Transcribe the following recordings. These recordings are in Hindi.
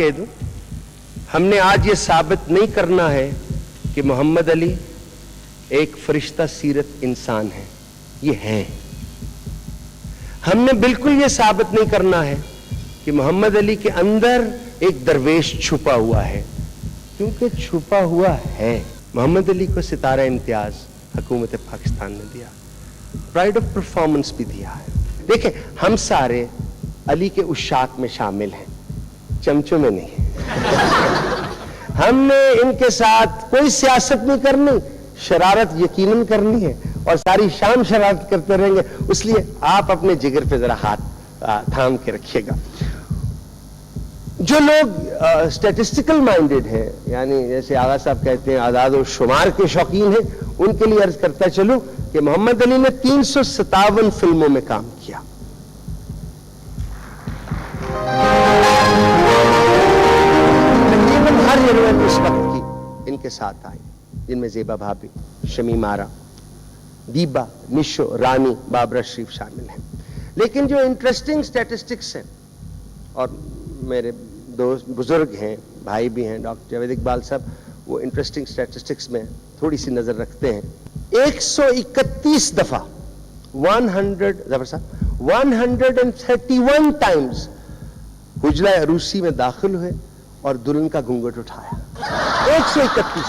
कह दूं, हमने आज ये साबित नहीं करना है कि मोहम्मद अली एक फरिश्ता सीरत इंसान है, ये है। हमने बिल्कुल ये साबित नहीं करना है कि मोहम्मद अली के अंदर एक दरवेश छुपा हुआ है, क्योंकि छुपा हुआ है। मोहम्मद अली को सितारा इम्तियाज हुकूमत पाकिस्तान ने दिया, प्राइड ऑफ परफॉर्मेंस भी दिया है। देखें, हम सारे अली के उशाक में शामिल हैं, चमचों में नहीं। हमने इनके साथ कोई सियासत नहीं करनी, शरारत यकीनन करनी है और सारी शाम शरारत करते रहेंगे। इसलिए आप अपने जिगर पे जरा हाथ थाम के रखिएगा। जो लोग स्टैटिस्टिकल माइंडेड हैं, यानी जैसे आगा साहब कहते हैं आजाद और शुमार के शौकीन हैं, उनके लिए अर्ज करता चलूं कि मोहम्मद अली ने 357 फिल्मों में काम किया। तकरीबन हर हीरोइन उस वक्त की इनके साथ आई, जिनमें ज़ेबा भाभी, शमीम आरा, दीबा, निशो, रानी, बाबरा शरीफ शामिल हैं। लेकिन जो इंटरेस्टिंग स्टैटिस्टिक्स हैं, और मेरे दोस्त बुजुर्ग हैं, भाई भी हैं, डॉक्टर जावेद इकबाल साहब, वो इंटरेस्टिंग स्टैटिस्टिक्स में थोड़ी सी नजर रखते हैं। 131 दफा 131 टाइम्स हुजरा अरूसी में दाखिल हुए और दुल्हन का घूंघट उठाया। 131।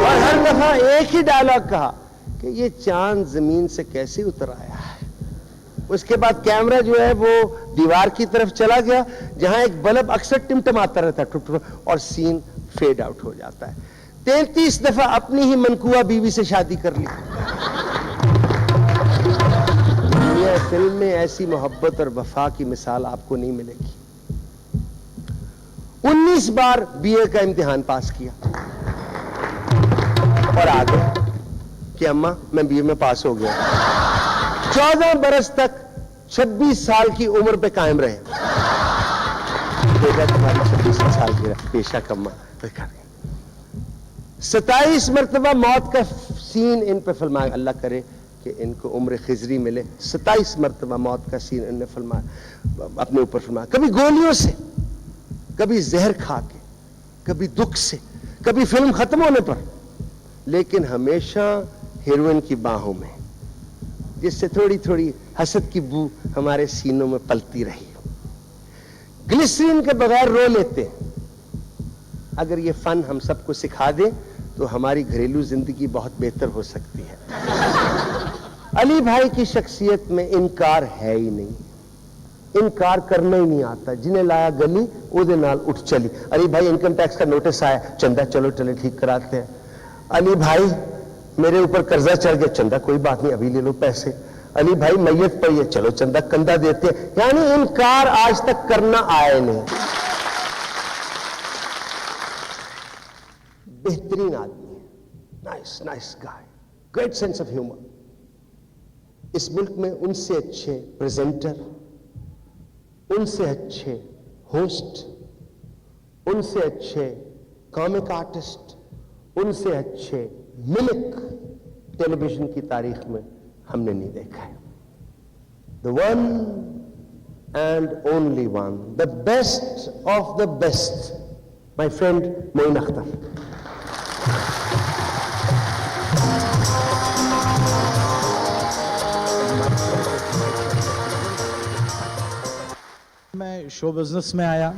और हर दफा एक ही डायलॉग कहा कि ये चांद जमीन से कैसे उतर आया है। उसके बाद कैमरा जो है वो दीवार की तरफ चला गया, जहां एक बल्ब अक्सर टिमटिमाता रहता है, और सीन फेड आउट हो जाता है। 33 दफा अपनी ही मनकुआ बीवी से शादी कर ली। दुनिया फिल्म में ऐसी मोहब्बत और वफा की मिसाल आपको नहीं मिलेगी। 19 बार बीए का इम्तिहान पास किया और आ गए कि अम्मा मैं बीए में पास हो गया। 14 बरस तक 26 साल की उम्र पे कायम रहे। बेटा तुम्हारी 26 साल की पेशा कम्मा 27 मरतबा मौत का सीन इन पे फिल्माया। अल्लाह करे कि इनको उम्र खिजरी मिले। 27 मरतबा मौत का सीन इनने फिल्माया, अपने ऊपर फिल्माया। कभी गोलियों से, कभी जहर खा के, कभी दुख से, कभी फिल्म खत्म होने पर, लेकिन हमेशा हीरोइन की बाहों में, जिससे थोड़ी थोड़ी हसद की बू हमारे सीनों में पलती रही। ग्लिसरीन के बगैर रो लेते हैं। अगर ये फन हम सबको सिखा दें तो हमारी घरेलू जिंदगी बहुत बेहतर हो सकती है। अली भाई की शख्सियत में इनकार है ही नहीं, इनकार करना ही नहीं आता। जिन्हें लाया गली उहदे नाल उठ चली। अली भाई इनकम टैक्स का नोटिस आया, चंदा चलो चले ठीक कराते हैं। अली भाई मेरे ऊपर कर्जा चढ़ गया, चंदा कोई बात नहीं अभी ले लो पैसे। अली भाई मैयत पड़ी है, चलो चंदा कंधा देते हैं। यानी इनकार आज तक करना आए नहीं। बेहतरीन आदमी है, nice nice guy, great sense of humour. इस मुल्क में उनसे अच्छे प्रेजेंटर, उनसे अच्छे होस्ट, उनसे अच्छे कॉमिक आर्टिस्ट, उनसे अच्छे मिमिक टेलीविजन की तारीख में हमने नहीं देखा है। The one and only one, the best of the best, my friend Moin Akhtar. मैं शो बिजनेस में आया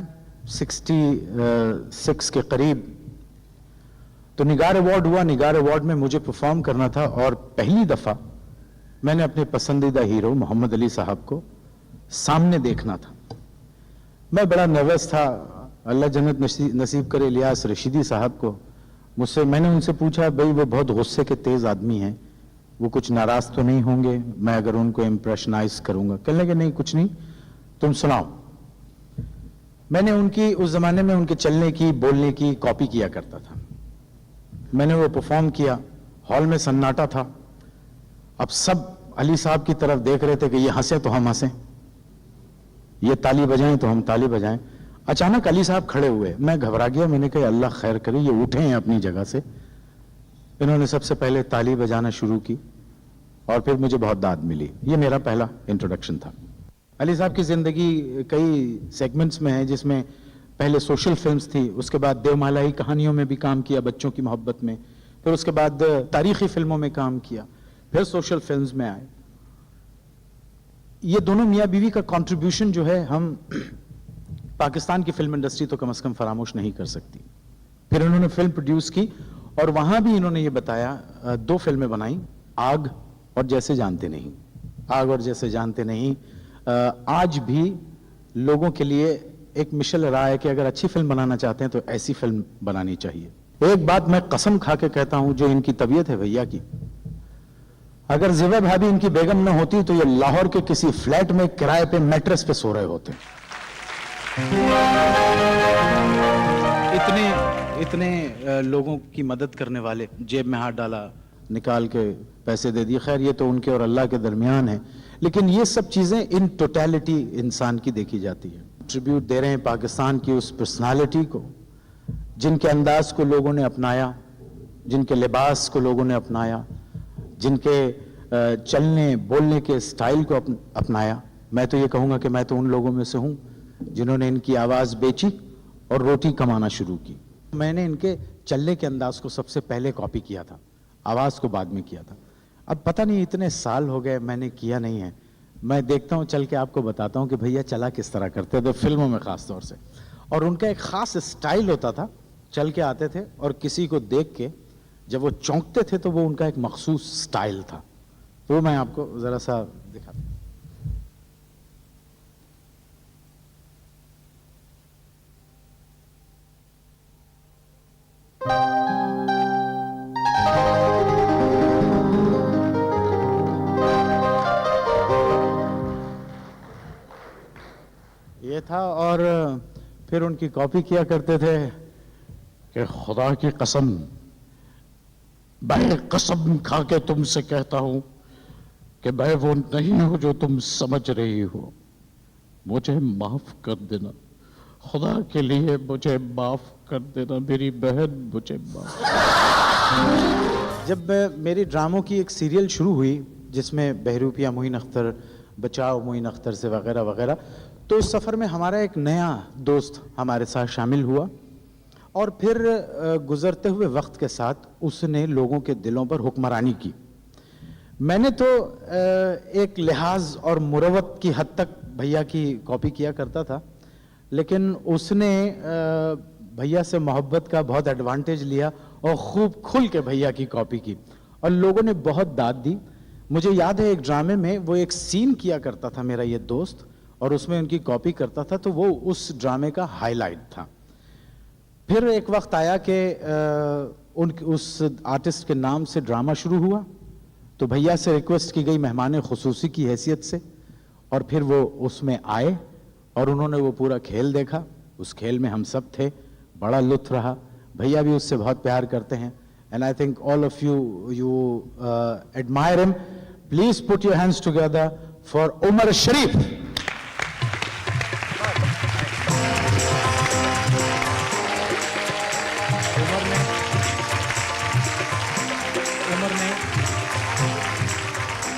66 के करीब, तो निगार अवार्ड हुआ। निगार अवार्ड में मुझे परफॉर्म करना था और पहली दफा मैंने अपने पसंदीदा हीरो मोहम्मद अली साहब को सामने देखना था। मैं बड़ा नर्वस था। अल्लाह जन्नत नसीब करे इलियास रशीदी साहब को। मैंने उनसे पूछा, भाई वो बहुत गुस्से के तेज आदमी हैं, वो कुछ नाराज तो नहीं होंगे मैं अगर उनको इम्प्रेशनाइज करूंगा? कहने लगे नहीं कुछ नहीं, तुम सुनाओ। मैंने उनकी उस जमाने में उनके चलने की बोलने की कॉपी किया करता था। मैंने वो परफॉर्म किया, हॉल में सन्नाटा था। अब सब अली साहब की तरफ देख रहे थे कि ये हंसे तो हम हंसें, ये ताली बजाएं तो हम ताली बजाएं। अचानक अली साहब खड़े हुए, मैं घबरा गया। मैंने कहा अल्लाह खैर करे, ये उठे हैं अपनी जगह से। इन्होंने सबसे पहले ताली बजाना शुरू की और फिर मुझे बहुत दाद मिली। ये मेरा पहला इंट्रोडक्शन था। अली साहब की जिंदगी कई सेगमेंट्स में है, जिसमें पहले सोशल फिल्म्स थी, उसके बाद देवमालाई कहानियों में भी काम किया बच्चों की मोहब्बत में, फिर उसके बाद तारीखी फिल्मों में काम किया, फिर सोशल फिल्म्स में आए। ये दोनों मियाँ बीवी का कंट्रीब्यूशन जो है, हम पाकिस्तान की फिल्म इंडस्ट्री तो कम से कम फरामोश नहीं कर सकती। फिर इन्होंने फिल्म प्रोड्यूस की और वहां भी इन्होंने ये बताया, 2 फिल्में बनाई, आग और जैसे जानते नहीं। आग और जैसे जानते नहीं आज भी लोगों के लिए एक मिशल रहा है कि अगर अच्छी फिल्म बनाना चाहते हैं तो ऐसी फिल्म बनानी चाहिए। एक बात मैं कसम खा के कहता हूं, जो इनकी तबीयत है भैया की, अगर ज़िवा भाभी इनकी बेगम न होती तो ये लाहौर के किसी फ्लैट में किराए पे मैट्रेस पे सो रहे होते। इतने लोगों की मदद करने वाले, जेब में हाथ डाला, निकाल के पैसे दे दिए। खैर ये तो उनके और अल्लाह के दरमियान है, लेकिन ये सब चीजें इन टोटलिटी इंसान की देखी जाती है। ट्रिब्यूट दे रहे हैं पाकिस्तान की उस पर्सनालिटी को, जिनके अंदाज को लोगों ने अपनाया, जिनके लिबास को लोगों ने अपनाया, जिनके चलने बोलने के स्टाइल को अपनाया। मैं तो ये कहूंगा कि मैं तो उन लोगों में से हूं जिन्होंने इनकी आवाज बेची और रोटी कमाना शुरू की। मैंने इनके चलने के अंदाज को सबसे पहले कॉपी किया था, आवाज को बाद में किया था। अब पता नहीं इतने साल हो गए मैंने किया नहीं है। मैं देखता हूं, चल के आपको बताता हूं कि भैया चला किस तरह करते थे फिल्मों में खास तौर से। और उनका एक खास स्टाइल होता था, चल के आते थे और किसी को देख के जब वो चौंकते थे तो वो उनका एक मखसूस स्टाइल था। तो मैं आपको जरा सा दिखाता हूं। ये था। और फिर उनकी कॉपी किया करते थे कि खुदा की कसम, मैं कसम खा के तुमसे कहता हूं कि मैं वो नहीं हूं जो तुम समझ रही हो। मुझे माफ कर देना, खुदा के लिए मुझे माफ कर देना, मेरी बहन मुझे माफ। जब मेरी ड्रामों की एक सीरियल शुरू हुई जिसमें बहरूपिया मोइन अख्तर, बचाओ मोइन अख्तर से वगैरह वगैरह, तो उस सफ़र में हमारा एक नया दोस्त हमारे साथ शामिल हुआ और फिर गुजरते हुए वक्त के साथ उसने लोगों के दिलों पर हुक्मरानी की। मैंने तो एक लिहाज और मुरवत की हद तक भैया की कॉपी किया करता था, लेकिन उसने भैया से मोहब्बत का बहुत एडवांटेज लिया और खूब खुल के भैया की कॉपी की और लोगों ने बहुत दाद दी। मुझे याद है एक ड्रामे में वो एक सीन किया करता था मेरा ये दोस्त, और उसमें उनकी कॉपी करता था, तो वो उस ड्रामे का हाईलाइट था। फिर एक वक्त आया कि उस आर्टिस्ट के नाम से ड्रामा शुरू हुआ, तो भैया से रिक्वेस्ट की गई मेहमान खुसूसी की हैसियत से, और फिर वो उसमें आए और उन्होंने वो पूरा खेल देखा। उस खेल में हम सब थे, बड़ा लुत्फ रहा। भैया भी उससे बहुत प्यार करते हैं, and I think all of you admire him. Please put your hands together for Umar Sharif.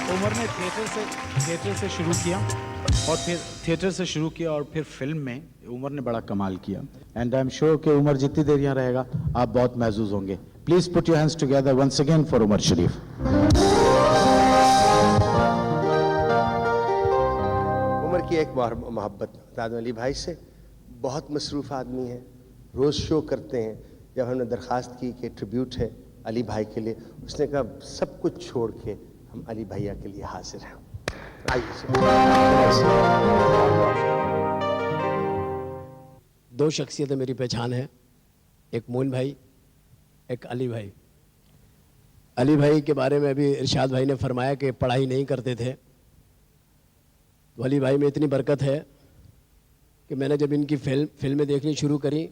Umar ने थिएटर से शुरू किया और फिर थिएटर से शुरू किया और फिर फिल्म में उमर ने बड़ा कमाल किया। एंड आई एम श्योर कि उमर जितनी देर यहाँ रहेगा आप बहुत महसूस होंगे। Please put your hands together once again for Umar Sharif. Umar की एक मोहब्बत ताज़ अली भाई से, बहुत मसरूफ़ आदमी है, रोज़ शो करते हैं। जब हमने दरख्वास्त की कि ट्रिब्यूट है अली भाई के लिए, उसने कहा सब कुछ छोड़ के हम अली भैया के लिए हाजिर हैं। दो शख्सियतें मेरी पहचान है, एक मोइन भाई, एक अली भाई। अली भाई के बारे में अभी इरशाद भाई ने फरमाया कि पढ़ाई नहीं करते थे, तो अली भाई में इतनी बरकत है कि मैंने जब इनकी फिल्में देखनी शुरू करी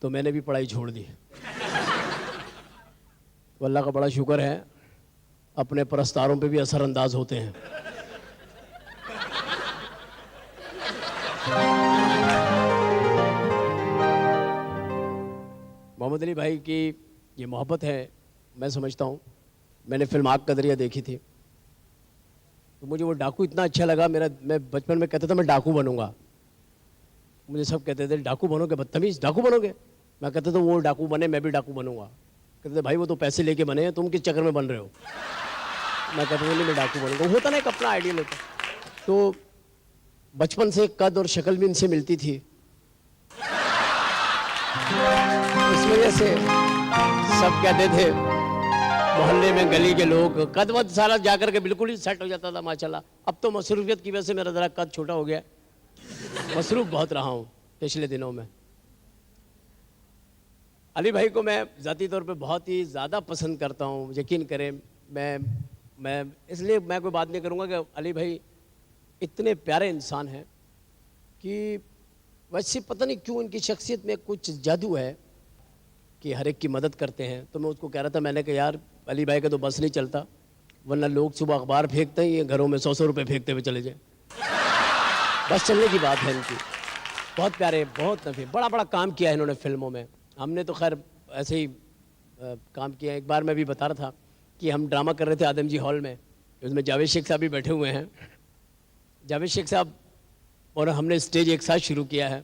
तो मैंने भी पढ़ाई छोड़ दी। तो अल्लाह का बड़ा शुक्र है, अपने परस्तारों पे भी असरअंदाज होते हैं। मोहम्मद अली भाई की ये मोहब्बत है, मैं समझता हूँ। मैंने फिल्म आग कदरिया देखी थी, तो मुझे वो डाकू इतना अच्छा लगा। मैं बचपन में कहता था मैं डाकू बनूंगा। मुझे सब कहते थे डाकू बनोगे, बदतमीज डाकू बनोगे। मैं कहता था वो डाकू बने, मैं भी डाकू बनूंगा। कहते थे भाई वो तो पैसे लेके बने हैं, तुम किस चक्कर में बन रहे हो। मैं कहता था नहीं मैं डाकू बनूंगा। होता ना एक अपना आइडियल होता। तो बचपन से कद और शक्ल भी इनसे मिलती थी, इस वजह से सब कहते थे मोहल्ले में, गली के लोग, कद वद सारा जाकर के बिल्कुल ही सेट हो जाता था माशाल्लाह। अब तो मसरूफियत की वजह से मेरा ज़रा कद छोटा हो गया, मसरूफ बहुत रहा हूँ पिछले दिनों में। अली भाई को मैं ज़ाती तौर पे बहुत ही ज़्यादा पसंद करता हूँ, यकीन करें। मैं इसलिए मैं कोई बात नहीं करूँगा कि अली भाई इतने प्यारे इंसान हैं कि वैसे पता नहीं क्यों इनकी शख्सियत में कुछ जादू है कि हर एक की मदद करते हैं। तो मैं उसको कह रहा था, मैंने कहा यार अली भाई का तो बस नहीं चलता, वरना लोग सुबह अखबार फेंकते हैं, ये घरों में 100-100 रुपये फेंकते हुए चले जाए। बस चलने की बात है इनकी। बहुत प्यारे, बहुत नफी, बड़ा बड़ा काम किया है इन्होंने फिल्मों में। हमने तो खैर ऐसे ही काम किया। एक बार मैं भी बता रहा था कि हम ड्रामा कर रहे थे आदम जी हॉल में, उसमें जावेद शेख साहब भी बैठे हुए हैं। जावेद शेख साहब और हमने स्टेज एक साथ शुरू किया है।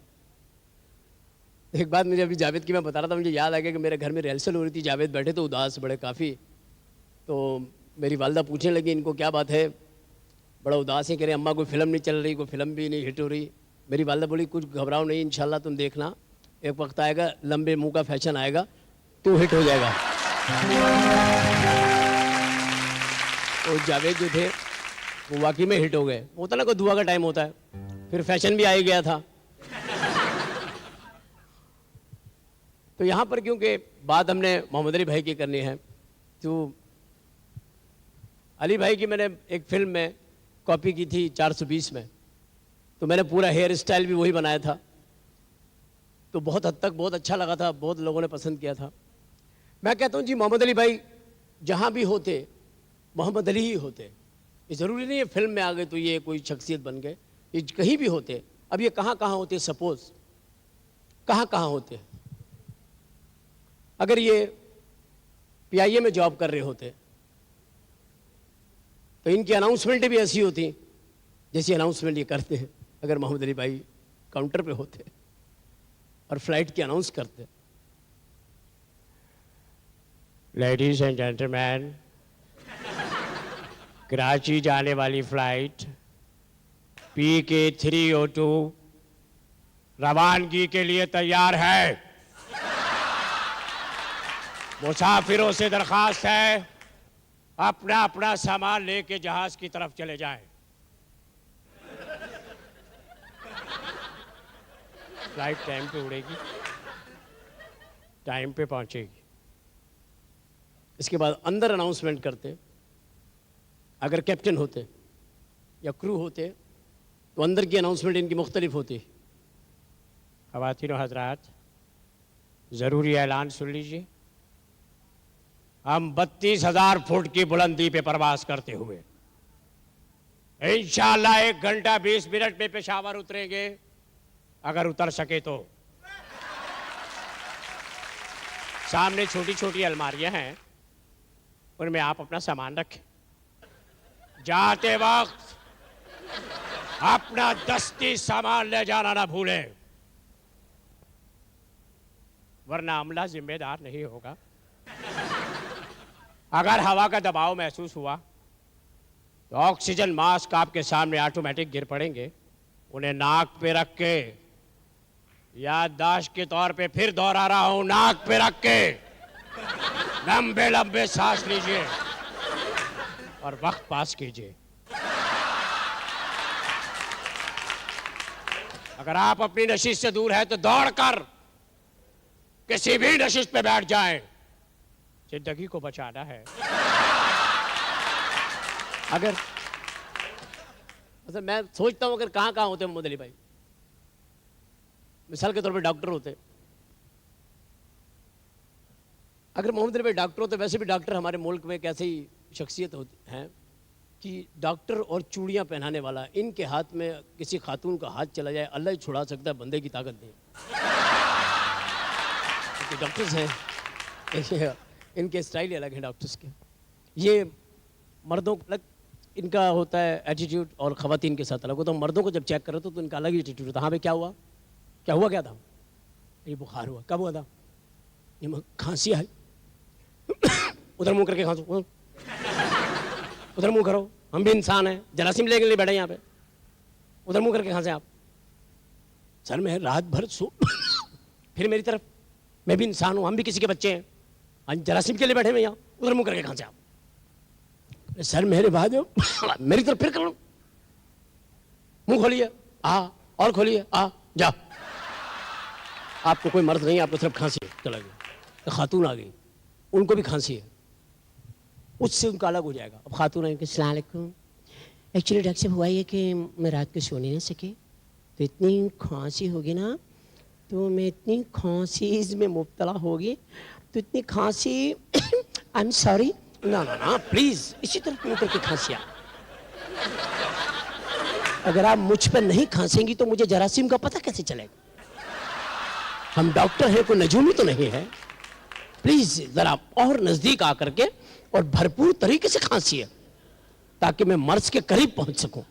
एक बात मुझे अभी जावेद की मैं बता रहा था, मुझे याद आ गया कि मेरे घर में रिहर्सल हो रही थी, जावेद बैठे तो उदास बड़े काफ़ी। तो मेरी वालदा पूछने लगी इनको क्या बात है, बड़ा उदास है। कह रहे अम्मा कोई फ़िल्म नहीं चल रही, कोई फ़िल्म भी नहीं हिट हो रही। मेरी वालदा बोली कुछ घबराओ नहीं, इंशाल्लाह तुम देखना, एक वक्त आएगा, लंबे मुंह का फैशन आएगा, तू हिट हो जाएगा। तो जावेद जो थे वो वाकई में हिट हो गए। होता ना कोई दुआ का टाइम होता है, फिर फैशन भी आ ही गया था। तो यहाँ पर क्योंकि बात हमने मोहम्मद अली भाई की करनी है, तो अली भाई की मैंने एक फिल्म में कॉपी की थी 420 में, तो मैंने पूरा हेयर स्टाइल भी वही बनाया था। तो बहुत हद तक बहुत अच्छा लगा था, बहुत लोगों ने पसंद किया था। मैं कहता हूँ जी मोहम्मद अली भाई जहाँ भी होते मोहम्मद अली ही होते। ये ज़रूरी नहीं है फिल्म में आ गए तो ये कोई शख्सियत बन गए, ये कहीं भी होते। अब ये कहाँ कहाँ होते, सपोज कहाँ कहाँ होते। अगर ये पीआईए में जॉब कर रहे होते तो इनकी अनाउंसमेंटें भी ऐसी होती जैसी अनाउंसमेंट ये करते हैं। अगर मोहम्मद अली भाई काउंटर पे होते और फ्लाइट की अनाउंस करते, लेडीज एंड जेंटलमैन, कराची जाने वाली फ्लाइट PK302 रवानगी के लिए तैयार है। मुसाफिरों से दरखास्त है अपना अपना सामान लेके जहाज की तरफ चले जाएं। फ्लाइट टाइम पे उड़ेगी, टाइम पे पहुंचेगी। इसके बाद अंदर अनाउंसमेंट करते। अगर कैप्टन होते या क्रू होते तो अंदर की अनाउंसमेंट इनकी मुख्तलिफ होती। ख़वातीन और हज़रात, ज़रूरी ऐलान सुन लीजिए। हम 32,000 फुट की बुलंदी पे परवास करते हुए इंशाअल्लाह 1 घंटा 20 मिनट में पेशावर उतरेंगे, अगर उतर सके तो। सामने छोटी छोटी अलमारियां हैं, उनमें आप अपना सामान रखें। जाते वक्त अपना दस्ती सामान ले जाना ना भूलें, वरना अमला जिम्मेदार नहीं होगा। अगर हवा का दबाव महसूस हुआ तो ऑक्सीजन मास्क आपके सामने ऑटोमेटिक गिर पड़ेंगे। उन्हें नाक पे रख के, याददाश्त के तौर पे फिर दोहरा रहा हूं, नाक पे रख के लंबे लंबे सांस लीजिए और वक्त पास कीजिए। अगर आप अपनी नशिश से दूर है तो दौड़कर किसी भी नशिश पे बैठ जाएं, जिंदगी को बचाना है। अगर मतलब मैं सोचता हूं अगर कहां कहां होते मोहम्मद अली भाई, मिसाल के तौर पे डॉक्टर होते। अगर मोहम्मद अली भाई डॉक्टर होते, वैसे भी डॉक्टर हमारे मुल्क में एक ऐसी शख्सियत होती है कि डॉक्टर और चूड़ियां पहनाने वाला, इनके हाथ में किसी खातून का हाथ चला जाए अल्लाह ही छुड़ा सकता है, बंदे की ताकत नहीं। डॉक्टर्स हैं, इनके स्टाइल ही अलग है डॉक्टर्स के। ये मर्दों को अलग इनका होता है एटीट्यूड और ख़वातीन के साथ अलग होता है। मर्दों को जब चेक करो तो इनका अलग ही एटीट्यूड होता है। हाँ भाई क्या हुआ, क्या हुआ, क्या था? ये बुखार हुआ। कब हुआ था? ये खांसी आई। उधर मुंह करके खांसो, उधर मुंह करो, हम भी इंसान हैं, जरासीम लेके लिए बैठे यहाँ पे, उधर मुंह करके खांसे आप। सर मैं रात भर सो फिर मेरी तरफ, मैं भी इंसान हूँ, हम भी किसी के बच्चे हैं, आज जरासीम के लिए बैठे हुए यहाँ, उधर मुंह करके खांसे आप। सर मेरे बाद मेरी तरफ फिर कर लो, मुंह खोलिए, और खोलिए, जा। आपको कोई मर्द नहीं, आपको सिर्फ खांसी है, चला गया। खातून आ गई, उनको भी खांसी है, उससे उनका अलग हो जाएगा। अब खातून है, अस्सलाम वालेकुम, एक्चुअली डॉक्टर साहब हुआ ये कि मैं रात को सो नहीं सके, तो इतनी खांसी होगी ना, तो मैं इतनी खांसी में मुब्तला होगी, तो इतनी खांसी आई एम सॉरी, ना प्लीज इसी तरह क्यों करके खांसी। अगर आप मुझ पर नहीं खांसेंगी तो मुझे जरासीम का पता कैसे चलेगा? हम डॉक्टर हैं, कोई नजूमी तो नहीं है। प्लीज जरा और नजदीक आकर के और भरपूर तरीके से खांसिए ताकि मैं मर्ज के करीब पहुंच सकूं।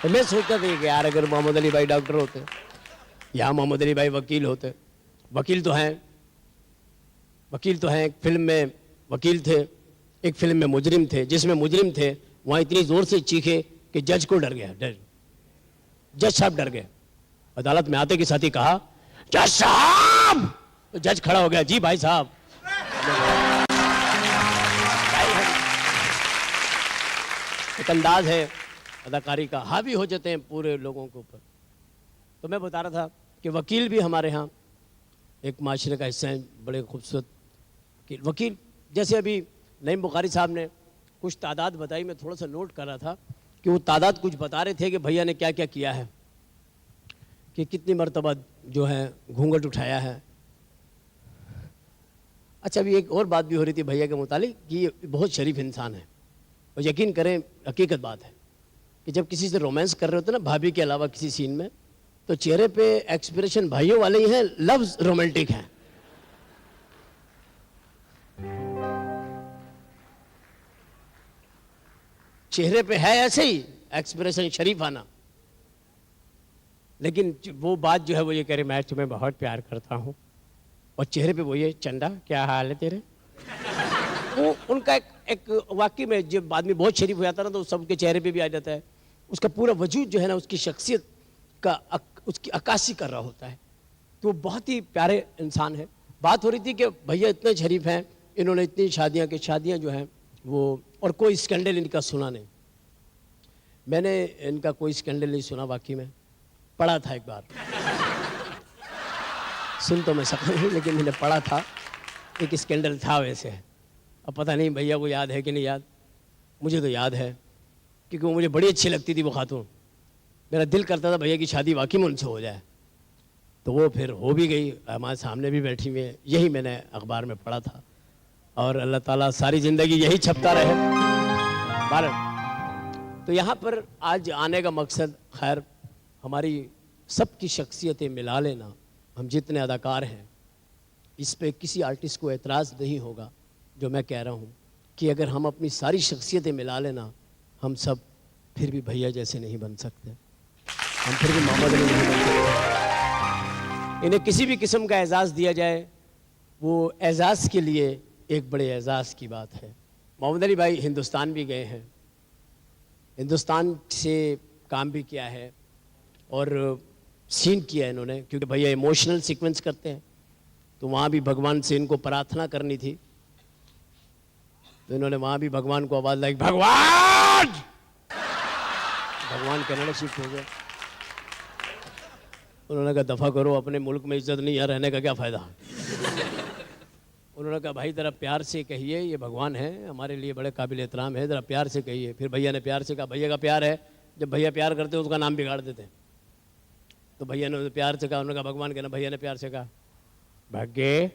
तो मैं सोचता था कि यार अगर मोहम्मद अली भाई डॉक्टर होते या मोहम्मद अली भाई वकील होते, वकील तो हैं, एक फिल्म में वकील थे, एक फिल्म में मुजरिम थे, जिसमें मुजरिम थे वहां इतनी जोर से चीखे कि जज को डर गया, जज साहब डर गए। अदालत में आते के साथ ही कहा जज साहब, तो जज खड़ा हो गया, जी भाई साहब। एक अंदाज है अदाकारी का, हावी हो जाते हैं पूरे लोगों के ऊपर। तो मैं बता रहा था कि वकील भी हमारे यहाँ एक माशरे का हिस्सा है, बड़े खूबसूरत वकील। जैसे अभी नईम बुखारी साहब ने कुछ तादाद बताई, मैं थोड़ा सा नोट कर रहा था कि वो तादाद कुछ बता रहे थे कि भैया ने क्या क्या किया है, कि कितनी मरतबा जो है घूंघट उठाया है। अच्छा, अभी एक और बात भी हो रही थी भैया के मुतालिक कि ये बहुत शरीफ इंसान है, और यकीन करें हकीकत बात है कि जब किसी से रोमांस कर रहे होते ना भाभी के अलावा किसी सीन में, तो चेहरे पे एक्सप्रेशन भाइयों वाले ही हैं, लफ्ज रोमांटिक हैं। चेहरे पे है ऐसे ही एक्सप्रेशन शरीफाना, लेकिन वो बात जो है वो ये कह रहे मैं तुम्हें बहुत प्यार करता हूँ, और चेहरे पे वो ये चंदा क्या हाल है तेरे। वो उनका एक वाकई में जब आदमी बहुत शरीफ हो जाता है ना तो सबके चेहरे पे भी आ जाता है, उसका पूरा वजूद जो है ना उसकी शख्सियत का उसकी अक्कासी कर रहा होता है। तो वो बहुत ही प्यारे इंसान है। बात हो रही थी कि भैया इतने शरीफ हैं, इन्होंने इतनी शादियाँ जो हैं वो, और कोई स्कैंडल इनका सुना नहीं। मैंने इनका कोई स्कैंडल नहीं सुना, वाकई में पढ़ा था एक बार, सुन तो मैं सका नहीं लेकिन मैंने पढ़ा था एक स्कैंडल था वैसे। अब पता नहीं भैया को याद है कि नहीं याद, मुझे तो याद है क्योंकि वो मुझे बड़ी अच्छी लगती थी वो खातून। मेरा दिल करता था भैया की शादी वाकई में उनसे हो जाए, तो वो फिर हो भी गई, हमारे सामने भी बैठी हुई है। यही मैंने अखबार में पढ़ा था, और अल्लाह ताला सारी ज़िंदगी यही छपता रहे। तो यहाँ पर आज आने का मकसद, खैर हमारी सबकी शख्सियतें मिला लेना, हम जितने अदाकार हैं इस पे किसी आर्टिस्ट को एतराज़ नहीं होगा जो मैं कह रहा हूँ कि अगर हम अपनी सारी शख्सियतें मिला लेना, हम सब फिर भी भैया जैसे नहीं बन सकते, हम फिर भी मोहम्मद अली नहीं बन सकते। इन्हें किसी भी किस्म का एजाज़ दिया जाए वो एजाज़ के लिए एक बड़े एजाज़ की बात है। मोहम्मद अली भाई हिंदुस्तान भी गए हैं, हिंदुस्तान से काम भी किया है और सीन किया है इन्होंने, क्योंकि भैया इमोशनल सीक्वेंस करते हैं, तो वहाँ भी भगवान से इनको प्रार्थना करनी थी, तो इन्होंने वहाँ भी भगवान को आवाज़ लाई, भगवान। भगवान कनाडा शिफ्ट हो गया। उन्होंने कहा दफ़ा करो, अपने मुल्क में इज्जत नहीं है, रहने का क्या फ़ायदा। उन्होंने कहा भाई ज़रा प्यार से कहिए, ये भगवान है, हमारे लिए बड़े काबिल एहतराम है, ज़रा प्यार से कहिए। फिर भैया ने प्यार से कहा, भैया का प्यार है, जब भैया प्यार करते उसका नाम बिगाड़ देते। तो भैया ने प्यार से कहा, उन्होंने कहा भगवान कहना, भैया ने प्यार से कहा भाग्य।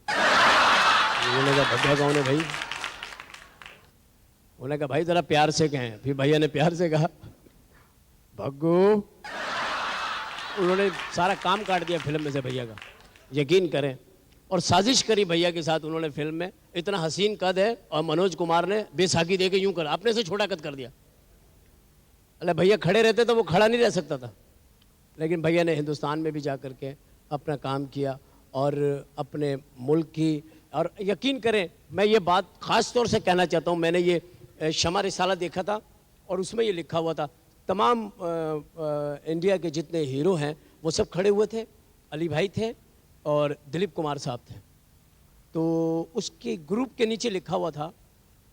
उन्होंने कहा भग्गा कौन है भाई? उन्होंने कहा भाई ज़रा प्यार से कहें। फिर भैया ने प्यार से कहा भग्गू। उन्होंने सारा काम काट दिया फिल्म में से भैया का। यकीन करें और साजिश करी भैया के साथ उन्होंने फिल्म में। इतना हसीन कद है और मनोज कुमार ने बेसाखी दे के यूं कर अपने से छोटा कद कर दिया। अरे भैया खड़े रहते तो वो खड़ा नहीं रह सकता था, लेकिन भैया ने हिंदुस्तान में भी जा कर के अपना काम किया और अपने मुल्क की, और यकीन करें मैं ये बात ख़ास तौर से कहना चाहता हूँ, मैंने ये शमा रिसाला देखा था और उसमें ये लिखा हुआ था, तमाम इंडिया के जितने हीरो हैं वो सब खड़े हुए थे, अली भाई थे और दिलीप कुमार साहब थे। तो उसके ग्रुप के नीचे लिखा हुआ था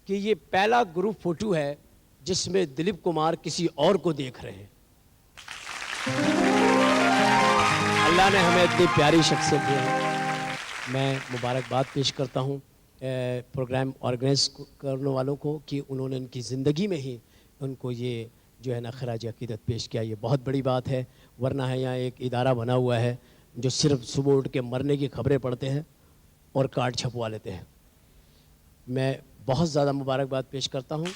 कि ये पहला ग्रुप फोटो है जिसमें दिलीप कुमार किसी और को देख रहे हैं। अल्लाह ने हमें इतनी प्यारी शख्सियत दी है। मैं मुबारकबाद पेश करता हूँ प्रोग्राम ऑर्गेनाइज करने वालों को कि उन्होंने उनकी ज़िंदगी में ही उनको ये जो है ना खराज अक़ीदत पेश किया। ये बहुत बड़ी बात है, वरना है यहाँ एक इदारा बना हुआ है जो सिर्फ सुबह उठ के मरने की खबरें पढ़ते हैं और कार्ड छपवा लेते हैं। मैं बहुत ज़्यादा मुबारकबाद पेश करता हूँ।